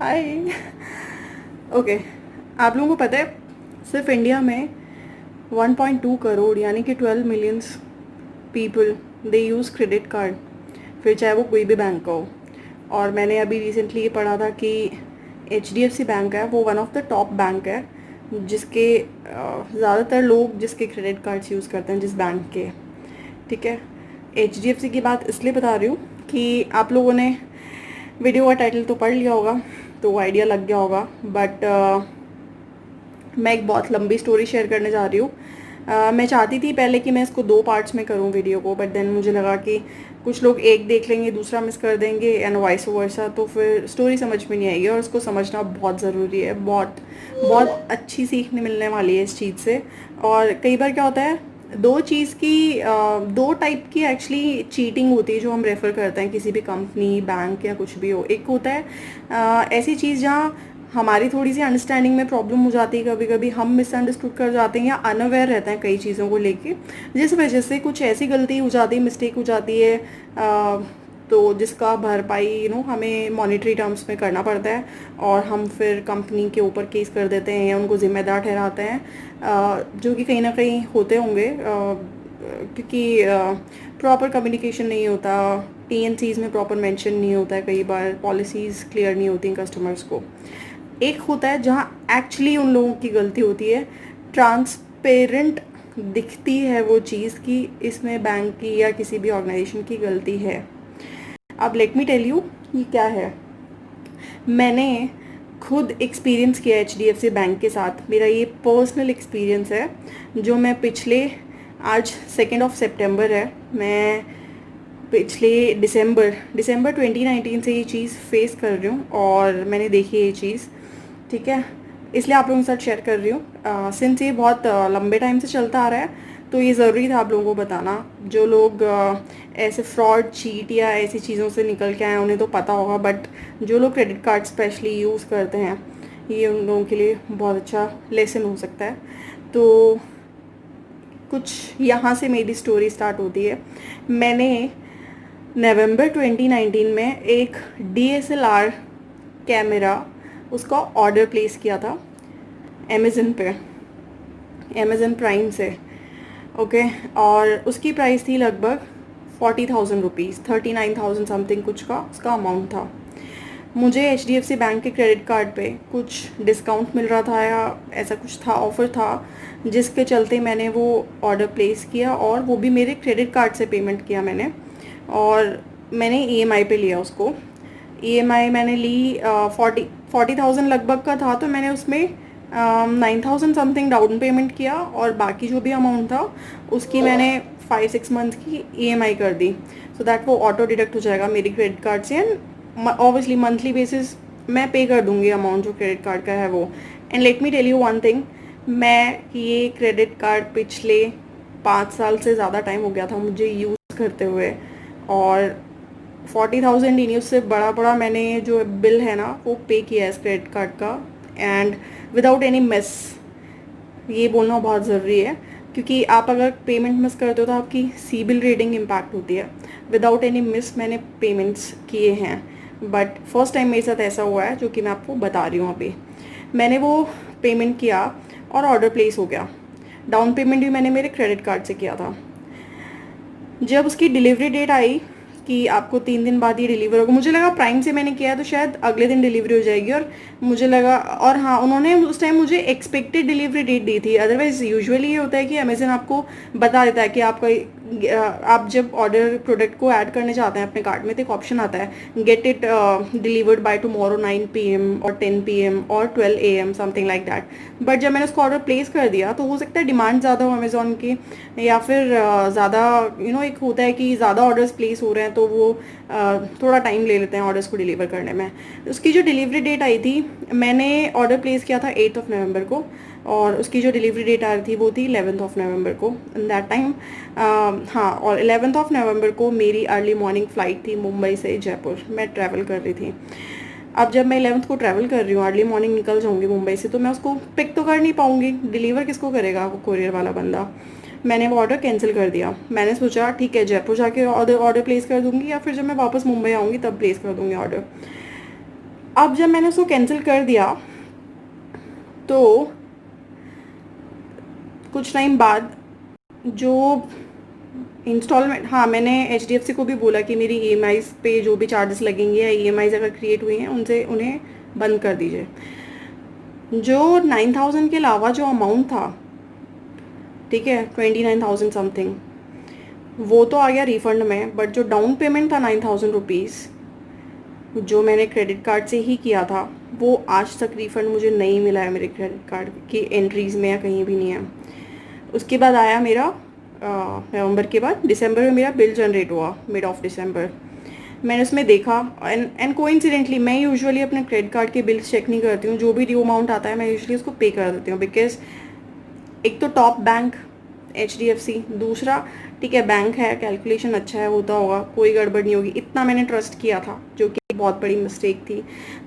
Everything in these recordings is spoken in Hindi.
हाय। ओके, आप लोगों को पता है सिर्फ इंडिया में 1.2 करोड़ यानी कि 12 millions people they use credit card, फिर चाहे वो कोई भी बैंक का हो। और मैंने अभी रिसेंटली ये पढ़ा था कि HDFC बैंक है वो one of the top bank है जिसके ज़्यादातर लोग जिसके क्रेडिट कार्ड्स यूज़ करते हैं जिस बैंक के। ठीक है, HDFC की बात इसलिए बता रही हूँ कि आप लोगों ने वीडियो का टाइटल तो पढ़ लिया होगा तो आइडिया लग गया होगा, बट मैं एक बहुत लंबी स्टोरी शेयर करने जा रही हूँ। मैं चाहती थी पहले कि मैं इसको 2 पार्ट्स में करूँ वीडियो को, बट देन मुझे लगा कि कुछ लोग एक देख लेंगे दूसरा मिस कर देंगे एंड वाइस वर्सा, तो फिर स्टोरी समझ में नहीं आएगी। और इसको समझना बहुत ज़रूरी है, बहुत बहुत अच्छी सीखने मिलने वाली है इस चीज़ से। और कई बार क्या होता है, दो टाइप की एक्चुअली चीटिंग होती है जो हम रेफ़र करते हैं किसी भी कंपनी बैंक या कुछ भी हो। एक होता है ऐसी चीज़ जहाँ हमारी थोड़ी सी अंडरस्टैंडिंग में प्रॉब्लम हो जाती है, कभी कभी हम मिसअंडरस्टूड कर जाते हैं या अनअवेयर रहते हैं कई चीज़ों को लेके, जिस वजह से कुछ ऐसी गलती हो जाती है, मिस्टेक हो जाती है, तो जिसका भरपाई हमें मॉनेटरी टर्म्स में करना पड़ता है और हम फिर कंपनी के ऊपर केस कर देते हैं या उनको ज़िम्मेदार ठहराते हैं, जो कि कहीं ना कहीं होते होंगे क्योंकि प्रॉपर कम्युनिकेशन नहीं होता, TNCs में प्रॉपर मेंशन नहीं होता है, कई बार पॉलिसीज़ क्लियर नहीं होती कस्टमर्स को। एक होता है जहाँ एक्चुअली उन लोगों की गलती होती है, ट्रांसपेरेंट दिखती है वो चीज़ कि इसमें बैंक की या किसी भी ऑर्गेनाइजेशन की गलती है। अब लेट मी टेल यू ये क्या है। मैंने खुद एक्सपीरियंस किया HDFC बैंक के साथ, मेरा ये पर्सनल एक्सपीरियंस है जो मैं पिछले, आज 2 सितंबर है, मैं पिछले दिसंबर 2019 से ये चीज़ फेस कर रही हूँ और मैंने देखी ये चीज़। ठीक है, इसलिए आप लोगों के साथ शेयर कर रही हूँ। सिंस ये बहुत लंबे टाइम से चलता आ रहा है तो ये ज़रूरी था आप लोगों को बताना। जो लोग ऐसे फ्रॉड, चीट या ऐसी चीज़ों से निकल के आए उन्हें तो पता होगा, बट जो लोग क्रेडिट कार्ड स्पेशली यूज़ करते हैं ये उन लोगों के लिए बहुत अच्छा लेसन हो सकता है। तो कुछ यहाँ से मेरी स्टोरी स्टार्ट होती है। मैंने नवंबर 2019 में एक DSLR कैमरा उसका ऑर्डर प्लेस किया था अमेज़न पे, अमेज़न प्राइम से। ओके, और उसकी प्राइस थी लगभग 40,000 रुपीज़, 39,000 समथिंग कुछ का उसका अमाउंट था। मुझे HDFC बैंक के क्रेडिट कार्ड पे कुछ डिस्काउंट मिल रहा था या ऐसा कुछ था, ऑफ़र था, जिसके चलते मैंने वो ऑर्डर प्लेस किया और वो भी मेरे क्रेडिट कार्ड से पेमेंट किया मैंने। और मैंने EMI पे लिया उसको। EMI मैंने ली 40,000 लगभग का था, तो मैंने उसमें 9,000 समथिंग डाउन पेमेंट किया और बाकी जो भी अमाउंट था उसकी मैंने 5-6 मंथ की EMI कर दी, सो दैट वो ऑटो डिडक्ट हो जाएगा मेरी क्रेडिट कार्ड से एंड ऑब्वियसली मंथली बेसिस मैं पे कर दूँगी अमाउंट जो क्रेडिट कार्ड का है वो। And let me tell you one thing, मैं ये क्रेडिट कार्ड पिछले 5 साल से ज़्यादा टाइम हो गया था मुझे यूज़ करते हुए, और 40,000 नहीं, उससे बड़ा मैंने जो बिल है ना वो पे किया है इस क्रेडिट कार्ड का, एंड विदाउट एनी मिस। ये बोलना बहुत ज़रूरी है क्योंकि आप अगर पेमेंट मिस करते हो तो आपकी सिबिल रेटिंग इम्पैक्ट होती है। विदाउट एनी मिस मैंने पेमेंट्स किए हैं, बट फर्स्ट टाइम मेरे साथ ऐसा हुआ है जो कि मैं आपको बता रही हूँ अभी। मैंने वो पेमेंट किया और ऑर्डर प्लेस हो गया। डाउन पेमेंट भी मैंने मेरे क्रेडिट कार्ड से किया था। जब उसकी डिलीवरी डेट आई कि आपको 3 दिन बाद ये डिलीवर होगा, मुझे लगा प्राइम से मैंने किया है तो शायद अगले दिन डिलीवरी हो जाएगी, और मुझे लगा, और हाँ उन्होंने उस टाइम मुझे एक्सपेक्टेड डिलीवरी डेट दी थी। अदरवाइज यूजुअली ये होता है कि अमेज़न आपको बता देता है कि आप जब ऑर्डर प्रोडक्ट को ऐड करने जाते हैं अपने कार्ट में तो एक ऑप्शन आता है, get it delivered by tomorrow 9 PM और 10 PM और 12 AM something like that. But जब मैंने उसको ऑर्डर प्लेस कर दिया तो हो सकता है डिमांड ज़्यादा हो अमेज़ॉन की, या फिर ज़्यादा एक होता है कि ज़्यादा ऑर्डर्स प्लेस हो रहे हैं तो वो थोड़ा टाइम ले लेते हैं ऑर्डर्स को डिलीवर करने में। उसकी जो डिलीवरी डेट आई थी, मैंने ऑर्डर प्लेस किया था 8 नवंबर को और उसकी जो डिलीवरी डेट आ रही थी वो थी 11 नवंबर को। इन दैट टाइम हाँ, और 11 नवंबर को मेरी अर्ली मॉर्निंग फ़्लाइट थी मुंबई से जयपुर, मैं ट्रैवल कर रही थी। अब जब मैं 11 को ट्रैवल कर रही हूँ, अर्ली मॉर्निंग निकल जाऊँगी मुंबई से, तो मैं उसको पिक तो कर नहीं पाऊँगी, डिलीवर किसको करेगा वो कोरियर वाला बंदा। मैंने वो ऑर्डर कैंसिल कर दिया। मैंने सोचा ठीक है जयपुर जाके ऑर्डर प्लेस कर दूँगी या फिर जब मैं वापस मुंबई आऊँगी तब प्लेस कर दूँगी ऑर्डर। अब जब मैंने उसको कैंसिल कर दिया तो कुछ टाइम बाद जो इंस्टॉलमेंट, हाँ मैंने HDFC को भी बोला कि मेरी EMIs पे जो भी चार्जेस लगेंगे या EMIs अगर क्रिएट हुई हैं उनसे उन्हें बंद कर दीजिए। जो 9,000 के अलावा जो अमाउंट था, ठीक है, 29,000 समथिंग, वो तो आ गया रिफंड में, बट जो डाउन पेमेंट था 9,000 रुपीज़ जो मैंने क्रेडिट कार्ड से ही किया था, वो आज तक रिफ़ंड मुझे नहीं मिला है मेरे क्रेडिट कार्ड की एंट्रीज़ में या कहीं भी नहीं है। उसके बाद आया मेरा नवंबर के बाद दिसंबर में मेरा बिल जनरेट हुआ, मिड ऑफ दिसंबर। मैंने उसमें देखा एंड कोइंसिडेंटली मैं यूजुअली अपने क्रेडिट कार्ड के बिल्स चेक नहीं करती हूँ, जो भी ड्यू अमाउंट आता है मैं यूजुअली उसको पे कर देती हूँ, बिकॉज एक तो टॉप बैंक HDFC, दूसरा ठीक है बैंक है, कैलकुलेशन अच्छा है, होता होगा, कोई गड़बड़ नहीं होगी, इतना मैंने ट्रस्ट किया था, जो कि बहुत बड़ी मिस्टेक थी।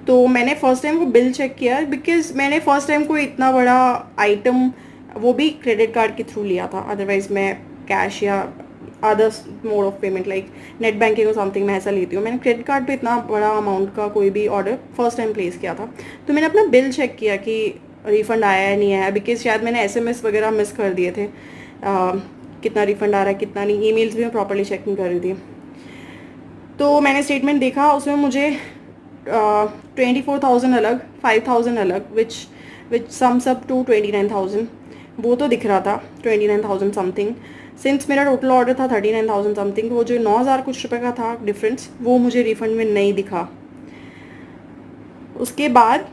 तो मैंने फर्स्ट टाइम वो बिल चेक किया बिकॉज मैंने फर्स्ट टाइम कोई इतना बड़ा आइटम वो भी क्रेडिट कार्ड के थ्रू लिया था, अदरवाइज मैं कैश या others mode of payment like net banking और समथिंग मैं ऐसा लेती हूँ। मैंने क्रेडिट कार्ड पे इतना बड़ा अमाउंट का कोई भी ऑर्डर फर्स्ट टाइम प्लेस किया था। तो मैंने अपना बिल चेक किया कि रिफ़ंड आया है नहीं आया, बिकॉज शायद मैंने SMS वगैरह मिस कर दिए थे, कितना रिफ़ंड आ रहा है कितना नहीं, ईमेल्स भी मैं प्रॉपर्ली चेक नहीं कर रही थी। तो मैंने स्टेटमेंट देखा, उसमें मुझे 24,000 अलग, 5,000 अलग, विच सम्स अप टू 29,000, वो तो दिख रहा था 29,000 समथिंग। सिंस मेरा टोटल ऑर्डर था 39,000 समथिंग, वो जो 9,000 कुछ रुपए का था डिफरेंस, वो मुझे रिफंड में नहीं दिखा। उसके बाद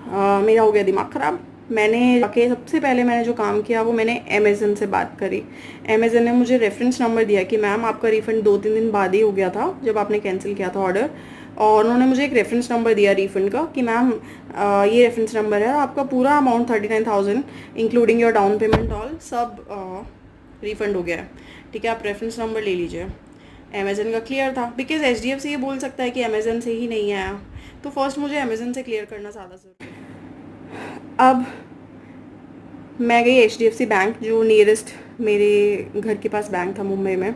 मेरा हो गया दिमाग ख़राब। मैंने जाके सबसे पहले मैंने जो काम किया वो मैंने अमेज़न से बात करी। अमेज़न ने मुझे रेफरेंस नंबर दिया कि मैम आपका रिफ़ंड 2-3 दिन बाद ही हो गया था जब आपने कैंसिल किया था ऑर्डर, और उन्होंने मुझे एक रेफरेंस नंबर दिया रिफ़ंड का कि मैम ये रेफरेंस नंबर है और आपका पूरा amount 39,000 including your down payment all सब रिफ़ंड हो गया है, ठीक है, आप रेफरेंस नंबर ले लीजिए। अमेज़न का क्लियर था, बिकॉज HDFC ये बोल सकता है कि अमेज़न से ही नहीं आया, तो फर्स्ट मुझे अमेज़न से क्लियर करना ज़्यादा ज़रूरी। अब मैं गई HDFC बैंक, जो नियरेस्ट मेरे घर के पास बैंक था मुंबई में।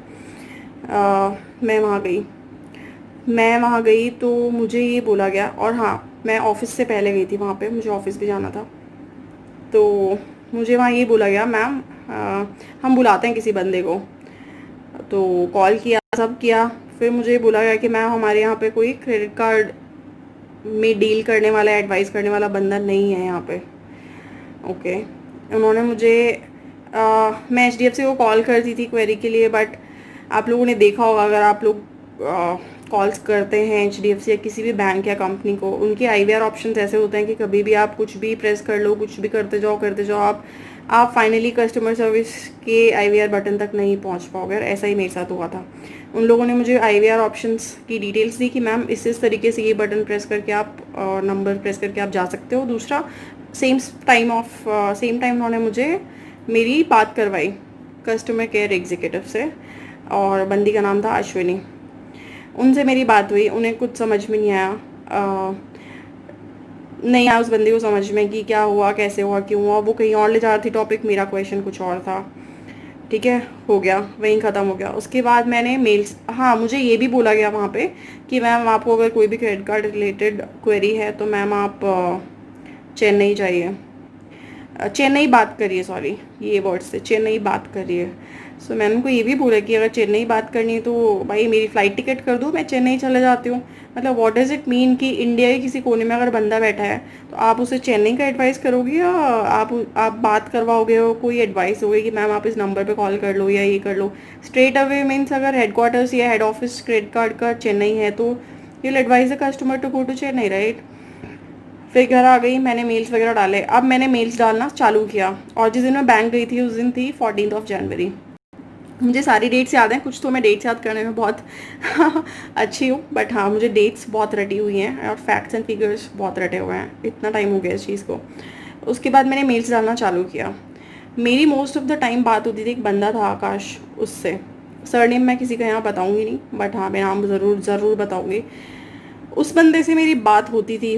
मैं वहाँ गई तो मुझे ये बोला गया, और हाँ मैं ऑफ़िस से पहले गई थी वहाँ पे, मुझे ऑफ़िस भी जाना था, तो मुझे वहाँ ये बोला गया मैम हम बुलाते हैं किसी बंदे को। तो कॉल किया, सब किया, फिर मुझे बोला गया कि मैम हमारे यहाँ पे कोई क्रेडिट कार्ड में डील करने वाला, एडवाइस करने वाला बंदा नहीं है यहाँ पे। ओके, उन्होंने मुझे मैं HDFC को कॉल करती थी क्वेरी के लिए, बट आप लोगों ने देखा होगा, अगर आप लोग कॉल्स करते हैं HDFC या किसी भी बैंक या कंपनी को, उनके IVR ऑप्शंस ऐसे होते हैं कि कभी भी आप कुछ भी प्रेस कर लो, कुछ भी करते जाओ, आप फाइनली कस्टमर सर्विस के IVR बटन तक नहीं पहुंच पाओगे। ऐसा ही मेरे साथ हुआ था। उन लोगों ने मुझे IVR ऑप्शंस की डिटेल्स दी कि मैम इस तरीके से ये बटन प्रेस करके आप नंबर प्रेस करके आप जा सकते हो। दूसरा सेम टाइम उन्होंने मुझे मेरी बात करवाई कस्टमर केयर एग्जीक्यूटिव से, और बंदी का नाम था अश्विनी। उनसे मेरी बात हुई, उन्हें कुछ समझ में नहीं आया, नहीं आया उस बंदी को समझ में कि क्या हुआ, कैसे हुआ, क्यों हुआ। वो कहीं और ले जा रही थी टॉपिक, मेरा क्वेश्चन कुछ और था, ठीक है, हो गया, वहीं ख़त्म हो गया। उसके बाद मैंने मेल्स, हाँ मुझे ये भी बोला गया वहाँ पे कि मैम आपको अगर कोई भी क्रेडिट कार्ड रिलेटेड क्वेरी है तो मैम आप चेन्नई जाइए, चेन्नई बात करिए, सॉरी ये वर्ड्स से, चेन्नई बात करिए। सो मैंने उनको ये भी बोला कि अगर चेन्नई बात करनी है तो भाई मेरी फ़्लाइट टिकट कर दो, मैं चेन्नई चले जाती हूँ। मतलब व्हाट डज़ इट मीन कि इंडिया के किसी कोने में अगर बंदा बैठा है तो आप उसे चेन्नई का एडवाइस करोगे, या आप बात करवाओगे, हो कोई एडवाइस होगी कि मैम आप इस नंबर पे कॉल कर लो या ये कर लो। स्ट्रेट अवे मीन्स अगर हेडक्वार्टर्स या हेड ऑफिस क्रेडिट कार्ड का चेन्नई है तो you will advise the customer to go to Chennai, right. फिर घर आ गई, मैंने मेल्स वगैरह डाले। अब मैंने मेल्स डालना चालू किया, और जिस दिन मैं बैंक गई थी उस दिन थी 14 जनवरी। मुझे सारी डेट्स याद हैं, कुछ तो मैं डेट्स याद करने में बहुत अच्छी हूँ, बट हाँ मुझे डेट्स बहुत रटी हुई हैं और फैक्ट्स एंड फिगर्स बहुत रटे हुए हैं, इतना टाइम हो गया इस चीज़ को। उसके बाद मैंने मेल्स डालना चालू किया। मेरी मोस्ट ऑफ द टाइम बात होती थी, एक बंदा था आकाश, उससे। सरनेम मैं किसी का यहाँ बताऊँगी नहीं, बट हाँ मैं नाम ज़रूर बताऊँगी। उस बंदे से मेरी बात होती थी।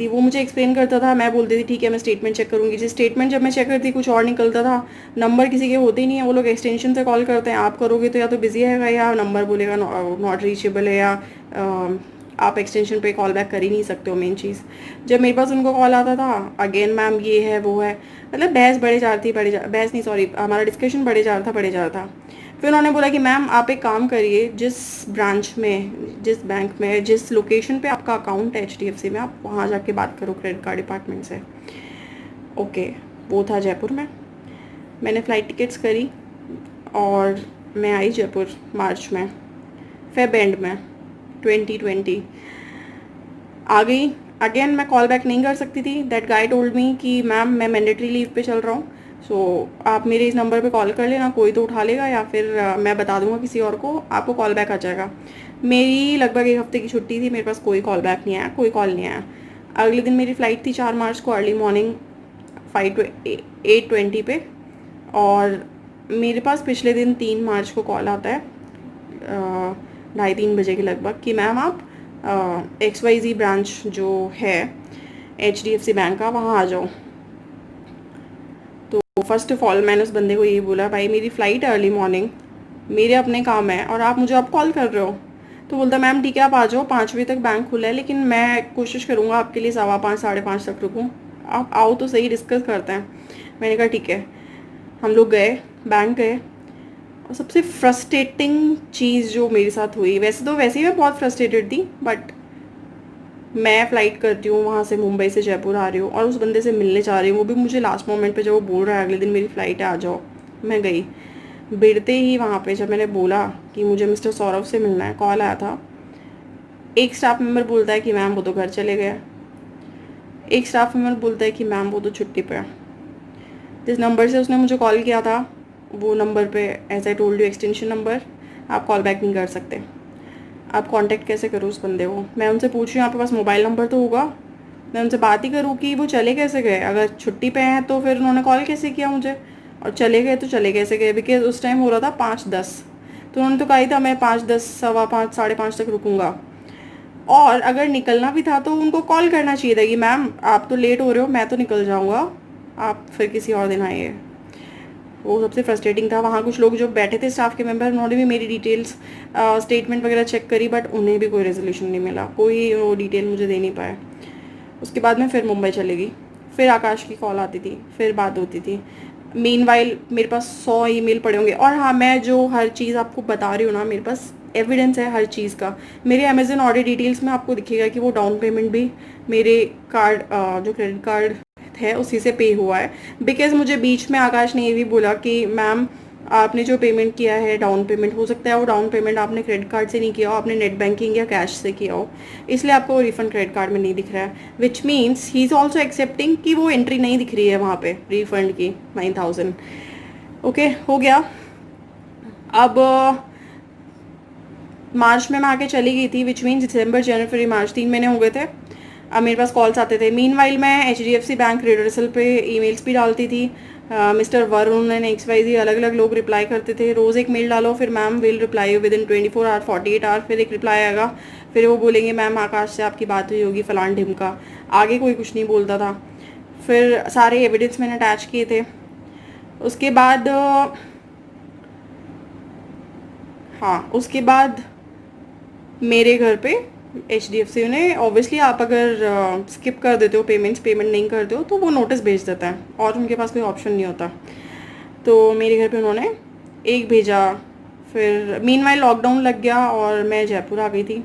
वो मुझे एक्सप्लेन करता था, मैं बोलती थी ठीक है मैं स्टेटमेंट चेक करूँगी। जिस स्टेटमेंट जब मैं चेक करती कुछ और निकलता था। नंबर किसी के होते ही नहीं है, वो लोग एक्सटेंशन से कॉल करते हैं, आप करोगे तो या तो बिजी है या नंबर बोलेगा नॉट रीचेबल है, या आप एक्सटेंशन पे कॉल बैक कर ही नहीं सकते हो। मेन चीज़ जब मेरे पास उनको कॉल आता था, अगेन मैम ये है वो है, मतलब बहस बढ़े जा रही थी, बहस नहीं सॉरी, हमारा डिस्कशन बढ़े जा रहा था। फिर उन्होंने बोला कि मैम आप एक काम करिए, जिस ब्रांच में, जिस बैंक में, जिस लोकेशन पे आपका अकाउंट है HDFC में, आप वहाँ जाके बात करो क्रेडिट कार्ड डिपार्टमेंट से। ओके, वो था जयपुर में। मैंने फ़्लाइट टिकट्स करी और मैं आई जयपुर मार्च में, फेब एंड में 2020 आ गई। अगेन मैं कॉल बैक नहीं कर सकती थी। दैट गाय टोल्ड मी कि मैम मैं मैंडेटरी लीव पे चल रहा हूँ, सो आप मेरे इस नंबर पे कॉल कर लेना, कोई तो उठा लेगा या फिर मैं बता दूंगा किसी और को, आपको कॉल बैक आ जाएगा। मेरी लगभग 1 हफ्ते की छुट्टी थी, मेरे पास कोई कॉल बैक नहीं आया, कोई कॉल नहीं आया। अगले दिन मेरी फ़्लाइट थी 4 मार्च को अर्ली मॉर्निंग 8:20 पे, और मेरे पास पिछले दिन 3 मार्च को कॉल आता है 2:30-3 बजे के लगभग कि मैम आप XYZ ब्रांच जो है HDFC बैंक का, वहाँ आ जाओ। तो फर्स्ट ऑफ ऑल मैंने उस बंदे को यही बोला, भाई मेरी फ़्लाइट है अर्ली मॉर्निंग, मेरे अपने काम है और आप मुझे अब कॉल कर रहे हो। तो बोलता मैम ठीक है आप आ जाओ, 5 बजे तक बैंक खुला है, लेकिन मैं कोशिश करूँगा आपके लिए 5:15 5:30 तक रुकूँ, आप आओ तो सही, डिस्कस करते हैं। मैंने कहा ठीक है। हम लोग गए, बैंक गए, और सबसे फ्रस्ट्रेटिंग चीज़ जो मेरे साथ हुई, वैसे ही मैं बहुत फ्रस्ट्रेटेड थी, बट मैं फ़्लाइट करती हूँ वहाँ से, मुंबई से जयपुर आ रही हूँ और उस बंदे से मिलने जा रही हूँ, वो भी मुझे लास्ट मोमेंट पे जब वो बोल रहा है अगले दिन मेरी फ़्लाइट है आ जाओ। मैं गई, भिड़ते ही वहाँ पे जब मैंने बोला कि मुझे मिस्टर सौरभ से मिलना है, कॉल आया था, एक स्टाफ मेंबर बोलता है कि मैम वो तो घर चले गए, एक स्टाफ मेंबर बोलता है कि मैम वो तो छुट्टी पे है। जिस नंबर से उसने मुझे कॉल किया था वो नंबर पे, as I told you, extension number, आप कॉल बैक नहीं कर सकते। आप कांटेक्ट कैसे करूँ उस बंदे को? मैं उनसे पूछ रही हूँ आपके पास मोबाइल नंबर तो होगा, मैं उनसे बात ही करूँ कि वो चले कैसे गए, अगर छुट्टी पे हैं तो फिर उन्होंने कॉल कैसे किया मुझे, और चले गए तो चले कैसे गए, बिकॉज उस टाइम हो रहा था 5:10, तो उन्होंने तो कहा ही था मैं 5:10 5:15 5:30 तक रुकूँगा। और अगर निकलना भी था तो उनको कॉल करना चाहिए था कि मैम आप तो लेट हो रहे हो, मैं तो निकल जाऊँगा, आप फिर किसी और दिन आइए। वो सबसे फ्रस्ट्रेटिंग था। वहाँ कुछ लोग जो बैठे थे स्टाफ के मेंबर, उन्होंने भी मेरी डिटेल्स स्टेटमेंट वगैरह चेक करी, बट उन्हें भी कोई रेजोल्यूशन नहीं मिला, कोई वो डिटेल मुझे दे नहीं पाए। उसके बाद मैं फिर मुंबई चली गई, फिर आकाश की कॉल आती थी, फिर बात होती थी। मीनवाइल मेरे पास 100 ईमेल पड़े होंगे, और हाँ मैं जो हर चीज़ आपको बता रही हूँ ना, मेरे पास एविडेंस है हर चीज़ का। मेरे अमेजन ऑडिट डिटेल्स में आपको दिखेगा कि वो डाउन पेमेंट भी मेरे कार्ड, जो क्रेडिट कार्ड है उसी से पे हुआ है। बिकॉज मुझे बीच में आकाश ने ये भी बोला कि मैम आपने जो पेमेंट किया है डाउन पेमेंट, हो सकता है वो डाउन पेमेंट आपने क्रेडिट कार्ड से नहीं किया हो, आपने नेट बैंकिंग या कैश से किया हो, इसलिए आपको रिफंड क्रेडिट कार्ड में नहीं दिख रहा है। Which means he is also accepting कि वो एंट्री नहीं दिख रही है वहाँ पे रिफंड की 9,000। ओके, हो गया। अब मार्च में मैं आके चली गई थी, विच मीन्स दिसंबर जनवरी फरवरी मार्च 3 महीने हो गए थे। अब मेरे पास कॉल्स आते थे। मीनवाइल मैं HDFC बैंक रिडर्सल पे ईमेल्स भी डालती थी। मिस्टर वरुण एंड XYZ अलग अलग लोग रिप्लाई करते थे। रोज़ एक मेल डालो, फिर ma'am will reply within 24 hour 48 hour, फिर एक रिप्लाई आएगा, फिर वो बोलेंगे मैम आकाश से आपकी बात हुई होगी फलान ढिमका। आगे कोई कुछ नहीं बोलता था। फिर सारे एविडेंस मैंने अटैच किए थे। उसके बाद उसके बाद मेरे घर पे HDFC ने, ऑब्वियसली आप अगर स्किप कर देते हो पेमेंट नहीं करते हो तो वो नोटिस भेज देता है, और उनके पास कोई ऑप्शन नहीं होता। तो मेरे घर पे उन्होंने एक भेजा। फिर मीनवाइल लॉकडाउन लग गया और मैं जयपुर आ गई थी,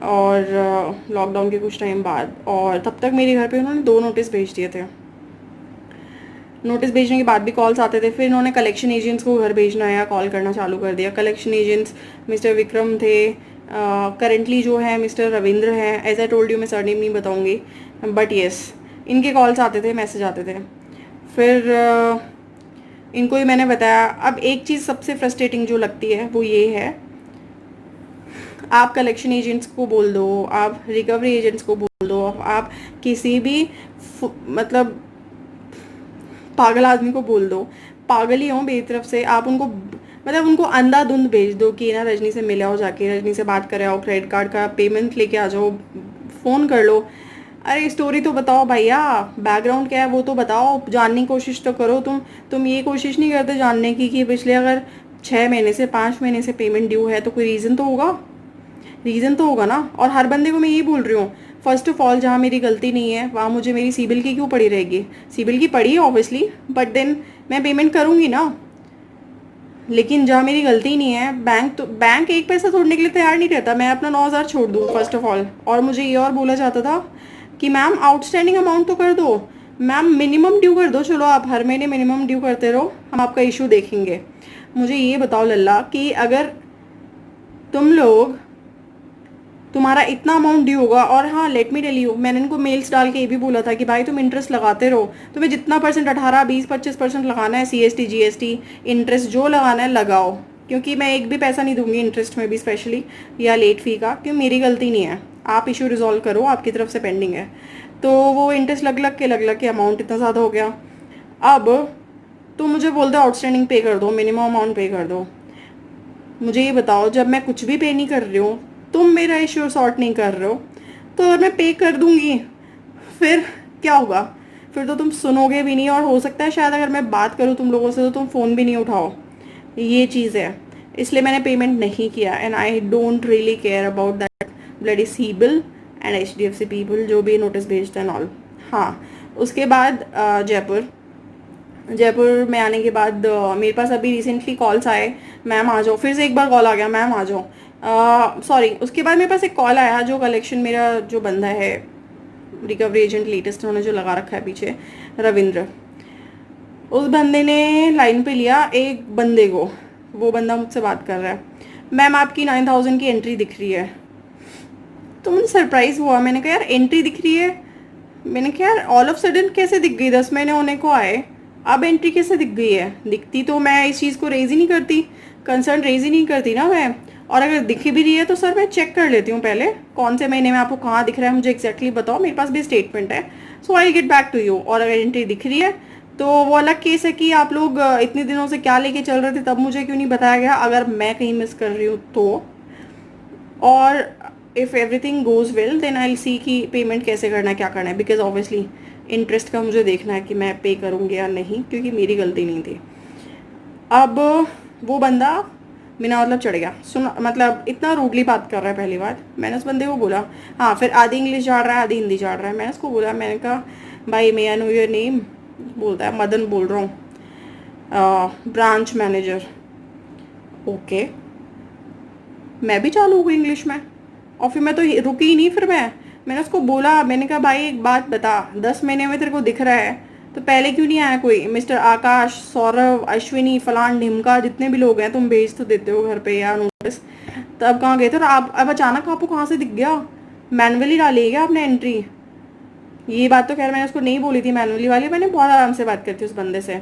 और लॉकडाउन के कुछ टाइम बाद, और तब तक मेरे घर पे उन्होंने 2 नोटिस भेज दिए थे। नोटिस भेजने के बाद भी कॉल्स आते थे। फिर इन्होंने कलेक्शन एजेंट्स को घर भेजना या कॉल करना चालू कर दिया। कलेक्शन एजेंट्स मिस्टर विक्रम थे, करंटली जो है मिस्टर रविंद्र हैं। एज आई टोल्ड यू मैं सरनेम नहीं बताऊंगी, बट येस इनके कॉल्स आते थे, मैसेज आते थे। फिर इनको ही मैंने बताया। अब एक चीज़ सबसे फ्रस्ट्रेटिंग जो लगती है वो ये है, आप कलेक्शन एजेंट्स को बोल दो, आप रिकवरी एजेंट्स को बोल दो, आप किसी भी मतलब पागल आदमी को बोल दो, पागल ही हो मेरी तरफ से, आप उनको मतलब उनको अंधाधुंध भेज दो कि ना रजनी से मिले आओ, जाके रजनी से बात करे आओ, क्रेडिट कार्ड का पेमेंट लेके आ जाओ, फ़ोन कर लो। अरे स्टोरी तो बताओ भैया, बैकग्राउंड क्या है वो तो बताओ, जानने की कोशिश तो करो। तुम ये कोशिश नहीं करते जानने की कि पिछले अगर 6 महीने से 5 महीने से पेमेंट ड्यू है तो कोई रीज़न तो होगा। रीज़न तो होगा ना। और हर बंदे को मैं यही बोल रही हूँ, फर्स्ट ऑफ ऑल जहाँ मेरी गलती नहीं है वहाँ मुझे मेरी सिबिल की क्यों पड़ी रहेगी। सिबिल की पड़ी है ऑब्वियसली, बट देन मैं पेमेंट करूँगी ना। लेकिन जहाँ मेरी गलती नहीं है, बैंक एक पैसा छोड़ने के लिए तैयार नहीं रहता। मैं अपना 9,000 छोड़ दूँ फर्स्ट ऑफ ऑल। और मुझे ये और बोला जाता था कि मैम आउटस्टैंडिंग अमाउंट तो कर दो, मैम मिनिमम ड्यू कर दो, चलो आप हर महीने मिनिमम ड्यू करते रहो, हम आपका इशू देखेंगे। मुझे ये बताओ लल्ला कि अगर तुम लोग, तुम्हारा इतना अमाउंट ड्यू होगा, और हाँ लेट मी टेल यू, मैंने इनको मेल्स डाल के ये भी बोला था कि भाई तुम इंटरेस्ट लगाते रहो, तुम्हें जितना परसेंट 18, 20, 25% लगाना है, CST GST इंटरेस्ट जो लगाना है लगाओ, क्योंकि मैं एक भी पैसा नहीं दूंगी इंटरेस्ट में भी स्पेशली, या लेट फी का, क्योंकि मेरी गलती नहीं है। आप इशू रिजॉल्व करो, आपकी तरफ से पेंडिंग है। तो वो इंटरेस्ट लग लग के अमाउंट इतना ज़्यादा हो गया। अब तुम मुझे बोल दो आउटस्टैंडिंग पे कर दो, मिनिमम अमाउंट पे कर दो। मुझे ये बताओ, जब मैं कुछ भी पे नहीं कर रही हूँ, तुम मेरा इश्यू सॉर्ट नहीं कर रहे हो, तो अगर मैं पे कर दूंगी फिर क्या होगा? फिर तो तुम सुनोगे भी नहीं, और हो सकता है शायद अगर मैं बात करूँ तुम लोगों से तो तुम फ़ोन भी नहीं उठाओ। ये चीज़ है, इसलिए मैंने पेमेंट नहीं किया। And I don't really care about that bloody CIBIL and HDFC people जो भी नोटिस भेजते हैं ऑल। हाँ, उसके बाद जयपुर में आने के बाद मेरे पास अभी रिसेंटली कॉल्स आए, मैम आ जाओ। फिर से एक बार कॉल आ गया, मैम आ जाओ। सॉरी, उसके बाद मेरे पास एक कॉल आया, जो कलेक्शन मेरा जो बंदा है रिकवरी एजेंट लेटेस्ट उन्होंने जो लगा रखा है पीछे, रविंद्र, उस बंदे ने लाइन पे लिया एक बंदे को। वो बंदा मुझसे बात कर रहा है, मैम आपकी 9,000 की एंट्री दिख रही है। तो मुझे सरप्राइज़ हुआ, मैंने कहा यार एंट्री दिख रही है। मैंने कहा यार ऑल ऑफ सडन कैसे दिख गई, 10 महीने होने को आए, अब एंट्री कैसे दिख गई है? दिखती तो मैं इस चीज़ को रेज ही नहीं करती, कंसर्न रेज ही नहीं करती ना मैं। और अगर दिख भी रही है तो सर मैं चेक कर लेती हूँ पहले कौन से महीने में आपको कहाँ दिख रहा है, मुझे एक्जैक्टली बताओ, मेरे पास भी स्टेटमेंट है, so I get back to you. और अगर एंट्री दिख रही है तो वो अलग केस है कि आप लोग इतने दिनों से क्या लेके चल रहे थे, तब मुझे क्यों नहीं बताया गया, अगर मैं कहीं मिस कर रही हूँ तो। और if everything goes well then I see कि पेमेंट कैसे करना है, क्या करना है, बिकॉज ऑब्वियसली इंटरेस्ट का मुझे देखना है कि मैं पे करूँगी या नहीं, क्योंकि मेरी गलती नहीं थी। अब वो बंदा बिना मतलब चढ़ गया, सुन मतलब इतना रूडली बात कर रहा है। पहली बात मैंने उस बंदे को बोला, हाँ फिर आधी इंग्लिश झाड़ रहा है आधी हिंदी झाड़ रहा है। मैंने उसको बोला, मैंने कहा भाई मे आई नो योर नेम? बोलता है मदन बोल रहा हूँ, ब्रांच मैनेजर। ओके, मैं भी चालू हो गई इंग्लिश में, और फिर मैं तो रुकी ही नहीं। फिर मैंने उसको बोला, मैंने कहा भाई एक बात बता, 10 महीने में तेरे को दिख रहा है तो पहले क्यों नहीं आया कोई? मिस्टर आकाश, सौरभ, अश्विनी, फलान ढिमका, जितने भी लोग हैं तुम भेज तो देते हो घर पे या नोटिस, तब कहाँ गए थे? और आप अब अचानक आपको कहाँ से दिख गया? मैनुअली डाली है क्या आपने एंट्री? ये बात तो खैर मैंने उसको नहीं बोली थी मैनुअली वाली, मैंने बहुत आराम से बात करती उस बंदे से।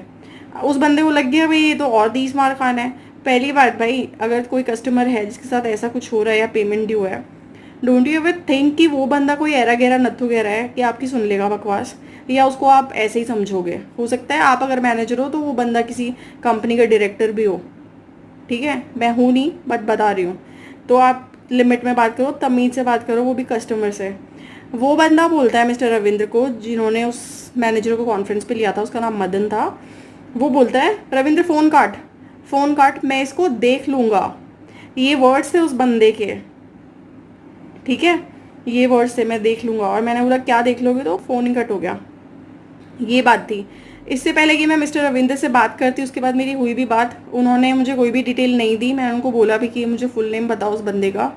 उस बंदे को लग गया भाई ये तो और 30 मार खाना है। पहली बात भाई, अगर कोई कस्टमर है जिसके साथ ऐसा कुछ हो रहा है या पेमेंट ड्यू है, डोंट यू एवर थिंक कि वो बंदा कोई एरा गहरा नत्थु गहरा है कि आपकी सुन लेगा बकवास, या उसको आप ऐसे ही समझोगे। हो सकता है आप अगर मैनेजर हो तो वो बंदा किसी कंपनी का डायरेक्टर भी हो, ठीक है? मैं हूँ नहीं बट बता रही हूँ। तो आप लिमिट में बात करो, तमीज़ से बात करो, वो भी कस्टमर से। वो बंदा बोलता है मिस्टर रविंद्र को, जिन्होंने उस मैनेजर को कॉन्फ्रेंस पे लिया था, उसका नाम मदन था, वो बोलता है रविंद्र फ़ोन काट, मैं इसको देख लूँगा। ये वर्ड्स थे उस बंदे के, ठीक है? ये वर्ड्स थे, मैं देख लूँगा। और मैंने बोला क्या देख लोगे? तो फ़ोन ही कट हो गया। ये बात थी। इससे पहले कि मैं मिस्टर रविंद्र से बात करती, उसके बाद मेरी हुई भी बात, उन्होंने मुझे कोई भी डिटेल नहीं दी। मैंने उनको बोला भी कि मुझे फुल नेम बताओ उस बंदे का,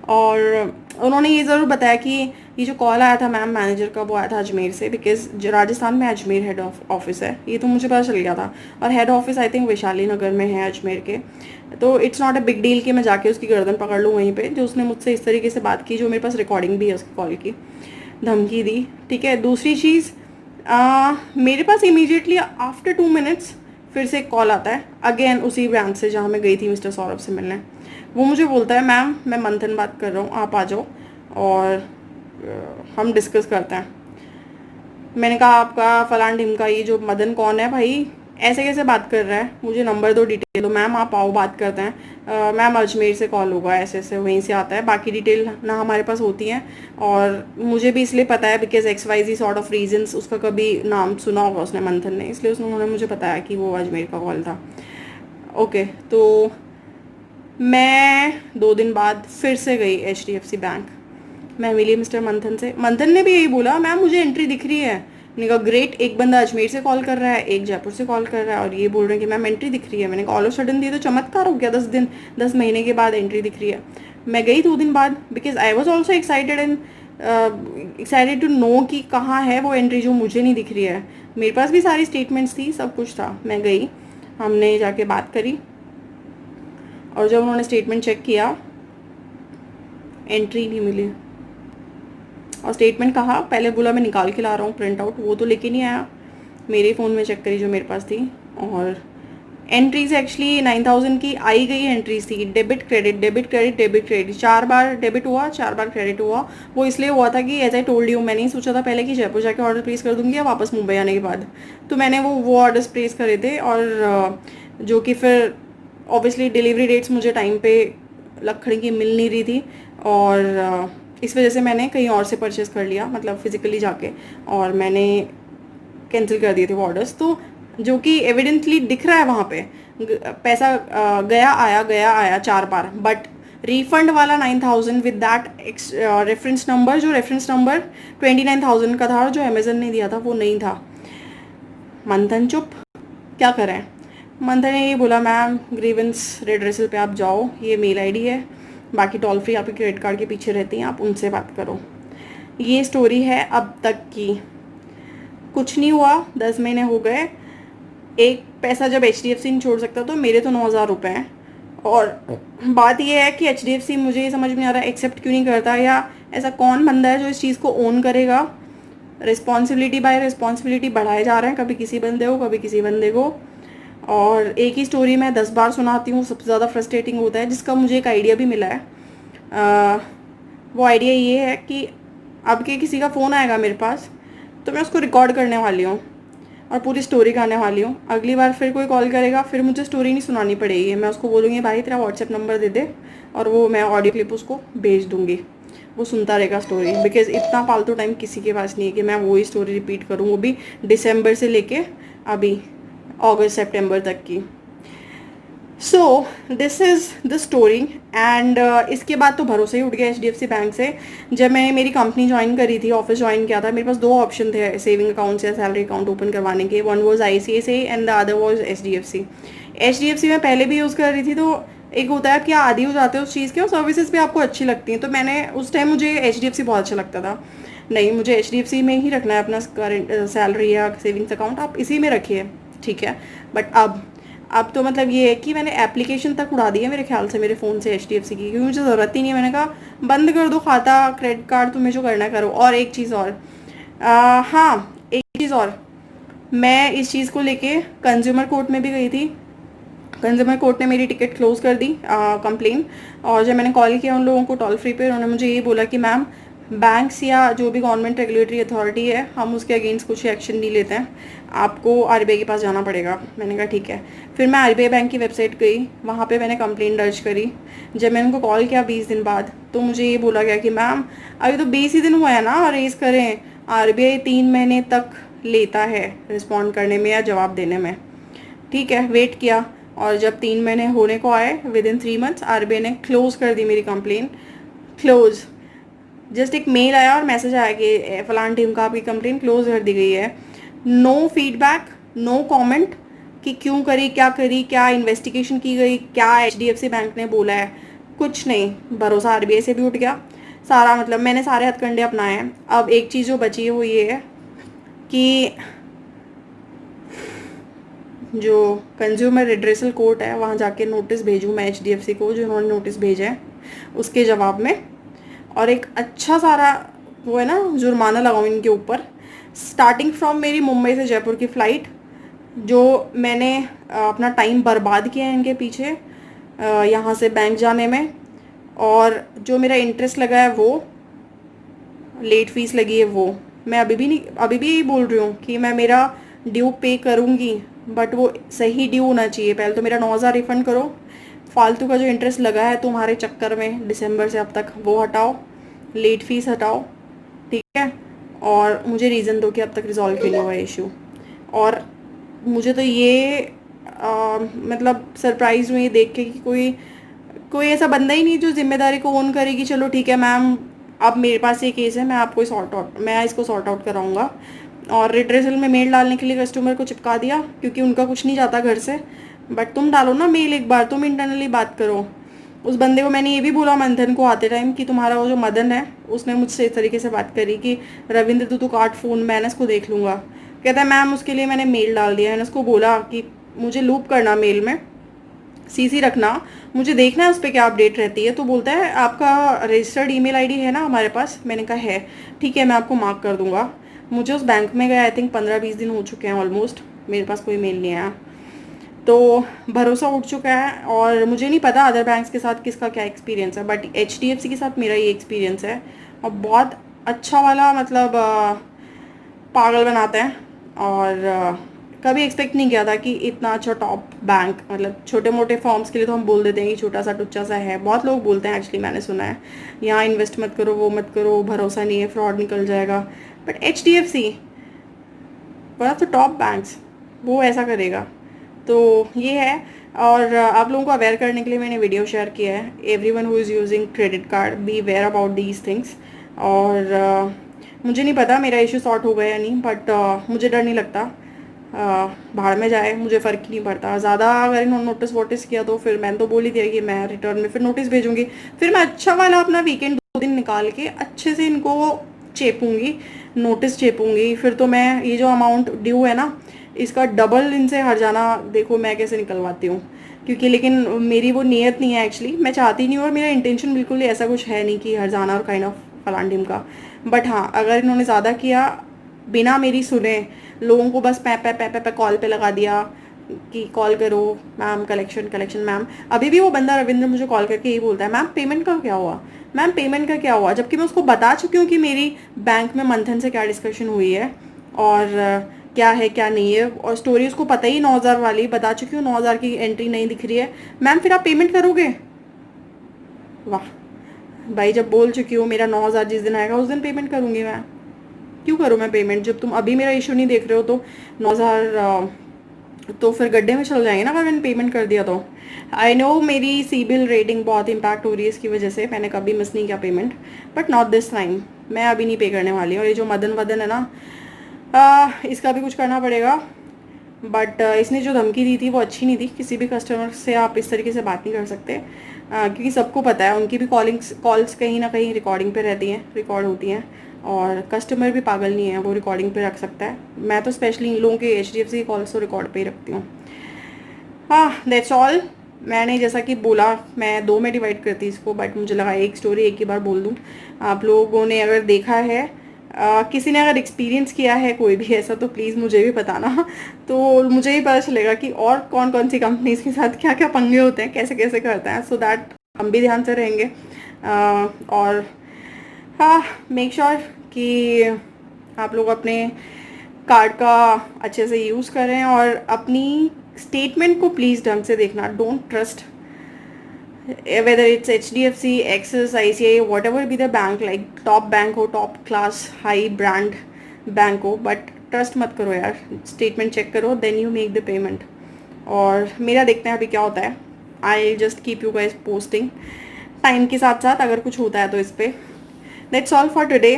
और उन्होंने ये ज़रूर बताया कि ये जो कॉल आया था मैम मैनेजर का, वो आया था अजमेर से, बिकॉज राजस्थान में अजमेर हेड ऑफिस है, ये तो मुझे पता चल गया था। और head office I think Vaishali Nagar में है अजमेर के। तो it's not a big deal कि मैं जाके उसकी गर्दन पकड़ लूँ वहीं पे। जो उसने मुझसे इस तरीके से बात की, जो मेरे पास रिकॉर्डिंग भी है उसकी कॉल की, धमकी दी, ठीक है? दूसरी चीज़, मेरे पास इमीडिएटली आफ्टर 2 मिनट्स फिर से एक कॉल आता है, अगेन उसी ब्रांच से जहाँ मैं गई थी मिस्टर सौरभ से मिलने। वो मुझे बोलता है मैम मैं मंथन बात कर रहा हूँ, आप आ जाओ और हम डिस्कस करते हैं। मैंने कहा आपका फलान ढिमका ये जो मदन कौन है भाई, ऐसे कैसे बात कर रहा है, मुझे नंबर दो, डिटेल दो। मैम आप आओ बात करते हैं। मैम अजमेर से कॉल होगा, ऐसे ऐसे वहीं से आता है, बाकी डिटेल ना हमारे पास होती हैं, और मुझे भी इसलिए पता है because XYZ sort of reasons, उसका कभी नाम सुना होगा उसने मंथन ने, इसलिए उन्होंने मुझे बताया कि वो अजमेर का कॉल था। ओके, तो मैं 2 दिन बाद फिर से गई HDFC बैंक। मैं मिली मिस्टर मंथन से। मंथन ने भी यही बोला, मैम मुझे एंट्री दिख रही है। मैंने कहा ग्रेट, एक बंदा अजमेर से कॉल कर रहा है, एक जयपुर से कॉल कर रहा है और ये बोल रहे हैं कि मैम एंट्री दिख रही है। मैंने कहा ऑल ऑफ सडन दिए तो चमत्कार हो गया, 10 दिन 10 महीने के बाद एंट्री दिख रही है। मैं गई 2 दिन बाद, because I was also excited and excited to know कि कहाँ है वो एंट्री जो मुझे नहीं दिख रही है। मेरे पास भी सारी स्टेटमेंट्स थी, सब कुछ था। मैं गई, हमने जाके बात करी और जब उन्होंने स्टेटमेंट चेक किया, एंट्री नहीं मिली। और स्टेटमेंट कहा, पहले बोला मैं निकाल के ला रहा हूँ प्रिंट आउट, वो तो लेके नहीं आया। मेरे फ़ोन में चेक करी जो मेरे पास थी, और एंट्रीज एक्चुअली 9000 की आई गई एंट्रीज थी। Debit credit debit credit debit credit, 4 बार डेबिट हुआ, 4 बार क्रेडिट हुआ। वो इसलिए हुआ था कि एज आई टोल्ड यू, मैंने ही सोचा था पहले कि जयपुर जाके ऑर्डर प्लेस कर दूंगी या वापस मुंबई आने के बाद। तो मैंने वो ऑर्डर्स प्लेस करे थे, और जो कि फिर ऑब्वियसली डिलीवरी डेट्स मुझे टाइम पे लखड़ी की मिल नहीं रही थी, और इस वजह से मैंने कहीं और से परचेज़ कर लिया, मतलब फिजिकली जाके, और मैंने कैंसिल कर दिए थे वो ऑर्डर्स। तो जो कि एविडेंटली दिख रहा है वहाँ पे, पैसा गया आया 4 बार, बट रिफंड वाला 9000 विद दैट रेफरेंस नंबर, जो रेफरेंस नंबर 29000 का था और जो अमेजन ने दिया था वो नहीं था। मंथन चुप, क्या करें। मंथन ने ये बोला, मैम ग्रीवेंस रेड्रेसल पे आप जाओ, ये मेल आईडी है, बाकी टोल फ्री आपके क्रेडिट कार्ड के पीछे रहती हैं, आप उनसे बात करो। ये स्टोरी है अब तक की। कुछ नहीं हुआ, 10 महीने हो गए। एक पैसा जब HDFC नहीं छोड़ सकता तो मेरे तो 9000 रुपये हैं। और बात यह है कि HDFC मुझे ये समझ में नहीं आ रहा एक्सेप्ट क्यों नहीं करता, या ऐसा कौन बंदा है जो इस चीज़ को ओन करेगा। रिस्पॉन्सिबिलिटी बाय रिस्पॉन्सिबिलिटी बढ़ाए जा रहे हैं, कभी किसी बंदे को कभी किसी बंदे को। और एक ही स्टोरी मैं 10 बार सुनाती हूँ, सबसे ज़्यादा फ्रस्ट्रेटिंग होता है। जिसका मुझे एक आइडिया भी मिला है, वो आइडिया ये है कि अब के किसी का फ़ोन आएगा मेरे पास तो मैं उसको रिकॉर्ड करने वाली हूँ और पूरी स्टोरी गाने वाली हूँ। अगली बार फिर कोई कॉल करेगा, फिर मुझे स्टोरी नहीं सुनानी पड़ेगी। मैं उसको बोलूँगी भाई तेरा व्हाट्सएप नंबर दे दे, और वो मैं ऑडियो क्लिप उसको भेज दूँगी, वो सुनता रहेगा स्टोरी। बिकॉज़ इतना फालतू टाइम किसी के पास नहीं है कि मैं वही स्टोरी रिपीट करूँ, वो भी दिसंबर से लेके अभी अगस्त सितंबर तक की। So this is the story. And इसके बाद तो भरोसा ही उठ गया HDFC बैंक से। जब मैंने मेरी कंपनी ज्वाइन करी थी, ऑफिस ज्वाइन किया था, मेरे पास 2 ऑप्शन थे सेविंग अकाउंट्स या सैलरी अकाउंट ओपन करवाने के। One was ICICI and the other was HDFC। HDFC में पहले भी यूज़ कर रही थी, तो एक होता है कि आदी हो जाते हो उस चीज़ के, और सर्विसेज भी आपको अच्छी लगती हैं। तो मैंने उस टाइम, मुझे HDFC बहुत अच्छा लगता था। नहीं, मुझे HDFC में ही रखना है अपना करंट सैलरी या सेविंग्स अकाउंट, आप इसी में रखिए, ठीक है। बट अब तो मतलब ये है कि मैंने एप्लीकेशन तक उड़ा दी है मेरे ख्याल से मेरे फ़ोन से HDFC की, क्योंकि मुझे ज़रूरत ही नहीं है। मैंने कहा बंद कर दो खाता, क्रेडिट कार्ड, तुम्हें जो करना है करो। और एक चीज़ और, हाँ एक चीज़ और, मैं इस चीज़ को लेके कंज्यूमर कोर्ट में भी गई थी। कंज्यूमर कोर्ट ने मेरी टिकट क्लोज़ कर दी, कंप्लेन। और जब मैंने कॉल किया उन लोगों को टोल फ्री पे, उन्होंने मुझे ये बोला कि मैम बैंक्स या जो भी गवर्नमेंट रेगुलेटरी अथॉरिटी है, हम उसके अगेंस्ट कुछ एक्शन नहीं लेते हैं, आपको RBI के पास जाना पड़ेगा। मैंने कहा ठीक है। फिर मैं RBI बैंक की वेबसाइट गई, वहाँ पे मैंने कंप्लेन दर्ज करी। जब मैंने उनको कॉल किया 20 दिन बाद, तो मुझे ये बोला गया कि मैम अभी तो 20 ही दिन हुआ है ना रेज करें, RBI 3 महीने तक लेता है रिस्पॉन्ड करने में या जवाब देने में। ठीक है, वेट किया, और जब 3 महीने होने को आए, विद इन 3 मंथ्स RBI ने क्लोज़ कर दी मेरी कंप्लेन। क्लोज़, जस्ट एक मेल आया और मैसेज आया कि फलान टीम का आपकी कंप्लेन क्लोज कर दी गई है। नो फीडबैक, नो कमेंट कि क्यों करी, क्या इन्वेस्टिगेशन की गई, क्या HDFC बैंक ने बोला है, कुछ नहीं। भरोसा RBI से भी उठ गया सारा। मतलब मैंने सारे हथकंडे अपनाए हैं। अब एक चीज़ जो बची है वो ये है कि जो कंज्यूमर रिड्रेसल कोर्ट है, वहाँ जाके नोटिस भेजूँ मैं HDFC को, जो उन्होंने नोटिस भेजा है उसके जवाब में, और एक अच्छा सारा वो है ना जुर्माना लगाऊँ इनके ऊपर। स्टार्टिंग फ्रॉम मेरी मुंबई से जयपुर की फ़्लाइट, जो मैंने अपना टाइम बर्बाद किया है इनके पीछे यहाँ से बैंक जाने में, और जो मेरा इंटरेस्ट लगा है वो, लेट फीस लगी है वो, मैं अभी भी यही बोल रही हूँ कि मैं मेरा ड्यू पे करूँगी, बट वो सही ड्यू होना चाहिए। पहले तो मेरा 9000 रिफ़ंड करो, फालतू का जो इंटरेस्ट लगा है तुम्हारे चक्कर में दिसंबर से अब तक वो हटाओ, लेट फीस हटाओ, ठीक है। और मुझे रीज़न दो कि अब तक रिजॉल्व क्यों नहीं हुआ इशू। और मुझे तो ये मतलब सरप्राइज़ हुई देख के कि कोई कोई ऐसा बंदा ही नहीं जो जिम्मेदारी को ओन करे कि चलो ठीक है मैम, अब मेरे पास ये केस है, मैं इसको सॉर्ट आउट कराऊंगा। और रिड्रेसल में मेल डालने के लिए कस्टमर को चिपका दिया, क्योंकि उनका कुछ नहीं जाता घर से। बट तुम डालो ना मेल एक बार, तुम इंटरनली बात करो। उस बंदे को मैंने ये भी बोला मंथन को आते टाइम कि तुम्हारा वो जो मदन है, उसने मुझसे इस तरीके से बात करी कि रविंद्र तू काट फ़ोन, मैं ना इसको देख लूँगा। कहता है मैम उसके लिए मैंने मेल डाल दिया है। मैंने उसको बोला कि मुझे लूप करना मेल में, सीसी रखना, मुझे देखना है उस पर क्या अपडेट रहती है। तो बोलता है आपका रजिस्टर्ड ईमेल आईडी है ना हमारे पास। मैंने कहा है, ठीक है मैं आपको मार्क कर दूंगा। मुझे उस बैंक में गए आई थिंक 15-20 दिन हो चुके हैं ऑलमोस्ट, मेरे पास कोई मेल नहीं आया। तो भरोसा उठ चुका है। और मुझे नहीं पता अदर बैंक्स के साथ किसका क्या एक्सपीरियंस है, बट HDFC के साथ मेरा ये एक्सपीरियंस है। और बहुत अच्छा वाला, मतलब पागल बनाते हैं। और कभी एक्सपेक्ट नहीं किया था कि इतना अच्छा टॉप बैंक, मतलब छोटे मोटे फॉर्म्स के लिए तो हम बोल देते हैं कि छोटा सा टुच्चा सा है, बहुत लोग बोलते हैं एक्चुअली, मैंने सुना है यहाँ इन्वेस्ट मत करो, वो मत करो, भरोसा नहीं है, फ्रॉड निकल जाएगा। But HDFC, one of the top banks, वो ऐसा करेगा। तो ये है। और आप लोगों को अवेयर करने के लिए मैंने वीडियो शेयर किया है। Everyone who is using credit card, be aware about these things. और मुझे नहीं पता मेरा इशू सॉर्ट हो गया या नहीं, बट मुझे डर नहीं लगता। भाड़ में जाए, मुझे फ़र्क ही नहीं पड़ता ज़्यादा। अगर इन्होंने नोटिस वोटिस किया तो फिर मैंने तो बोल ही दिया कि मैं रिटर्न में फिर नोटिस भेजूंगी। फिर मैं अच्छा वाला अपना वीकेंड 2 दिन निकाल के अच्छे से इनको चेपूंगी, नोटिस चेपूंगी। फिर तो मैं ये जो अमाउंट ड्यू है ना, इसका डबल इनसे हर जाना देखो मैं कैसे निकलवाती हूँ। क्योंकि लेकिन मेरी वो नीयत नहीं है एक्चुअली, मैं चाहती नहीं हूँ, और मेरा इंटेंशन बिल्कुल ऐसा कुछ है नहीं कि हर जाना और काइंड ऑफ फलांडिम का। बट हाँ, अगर इन्होंने ज़्यादा किया बिना मेरी सुने, लोगों को बस पै पै पै पै पै कॉल पे लगा दिया कि कॉल करो मैम, कलेक्शन कलेक्शन मैम। अभी भी वो बंदा रविंद्र मुझे कॉल करके यही बोलता है मैम पेमेंट का क्या हुआ, मैम पेमेंट का क्या हुआ। जबकि मैं उसको बता चुकी हूँ कि मेरी बैंक में मंथन से क्या डिस्कशन हुई है और क्या है क्या नहीं है। और स्टोरी उसको पता ही 9,000 वाली बता चुकी हूँ, 9,000 की एंट्री नहीं दिख रही है। मैम फिर आप पेमेंट करोगे? वाह भाई, जब बोल चुकी हूँ मेरा 9,000 जिस दिन आएगा उस दिन पेमेंट करूँगी मैं। क्यों करूँ मैं पेमेंट जब तुम अभी मेरा इशू नहीं देख रहे हो? तो 9,000 तो फिर गड्ढे में चल जाएंगे ना अगर मैंने पेमेंट कर दिया तो। आई नो मेरी सिबिल रेटिंग बहुत इम्पैक्ट हो रही है इसकी वजह से, मैंने कभी मिस नहीं किया payment, but not this time. मैं अभी नहीं पे करने वाली। और ये जो मदन वदन है ना, इसका भी कुछ करना पड़ेगा। बट इसने जो धमकी दी थी वो अच्छी नहीं थी। किसी भी कस्टमर से आप इस तरीके से बात नहीं कर सकते, क्योंकि सबको पता है उनकी भी कॉल्स कहीं ना कहीं रिकॉर्डिंग पे रहती हैं, रिकॉर्ड होती हैं। और कस्टमर भी पागल नहीं है, वो रिकॉर्डिंग पे रख सकता है। मैं तो स्पेशली इन लोगों के HDFC की कॉल्स तो रिकॉर्ड पे ही रखती हूँ। हाँ, दैट्स ऑल। मैंने जैसा कि बोला मैं 2 में डिवाइड करती इसको, बट मुझे लगा एक स्टोरी एक ही बार बोल दूँ। आप लोगों ने अगर देखा है, किसी ने अगर एक्सपीरियंस किया है कोई भी ऐसा, तो प्लीज़ मुझे भी बताना। तो मुझे ही पता चलेगा कि और कौन कौन सी कंपनीज के साथ क्या क्या पंगे होते हैं, कैसे कैसे करते हैं, सो दैट हम भी ध्यान से रहेंगे। और हाँ, मेक श्योर कि आप लोग अपने कार्ड का अच्छे से यूज़ करें और अपनी स्टेटमेंट को प्लीज़ ढंग से देखना। Don't trust whether it's HDFC, Axis, ICICI, whatever be the bank, like top bank हो, top class high brand bank हो, बट ट्रस्ट मत करो यार। स्टेटमेंट चेक करो, then you make the payment. और मेरा देखते हैं अभी क्या होता है। I just keep you guys posting time के साथ साथ, अगर कुछ होता है तो इस पर। That's all for today.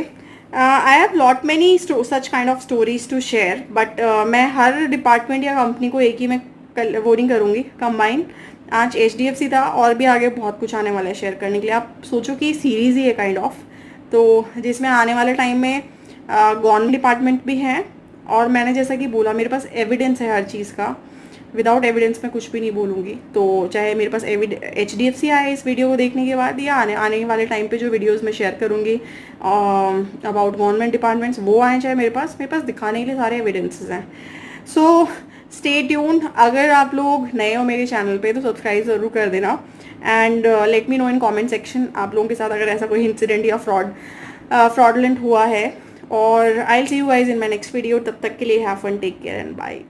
I have lot many such kind of stories to share, but मैं हर डिपार्टमेंट या कंपनी को एक ही में वो नहीं करूँगी कंबाइन। आज HDFC था, और भी आगे बहुत कुछ आने वाला है शेयर करने के लिए। आप सोचो कि सीरीज़ ही है काइंड ऑफ, तो जिसमें आने वाले टाइम में गवर्नमेंट डिपार्टमेंट भी है। और मैंने जैसा कि बोला मेरे पास एविडेंस है हर चीज़ का। विदाउट एविडेंस मैं कुछ भी नहीं बोलूँगी। तो चाहे मेरे पास HDFC आए इस वीडियो को देखने के बाद, या आने वाले टाइम पे जो वीडियोस मैं शेयर करूँगी अबाउट गवर्नमेंट डिपार्टमेंट्स वो आए, चाहे मेरे पास दिखाने के लिए सारे एविडेंसेस हैं। So stay tuned. अगर आप लोग नए हो मेरे चैनल पे तो सब्सक्राइब ज़रूर कर देना। And let me know in comment section आप लोगों के साथ अगर ऐसा कोई इंसिडेंट या फ्रॉडलेंट हुआ है। और I will see you guys in my next video. तब तक के लिए have fun, take care and bye.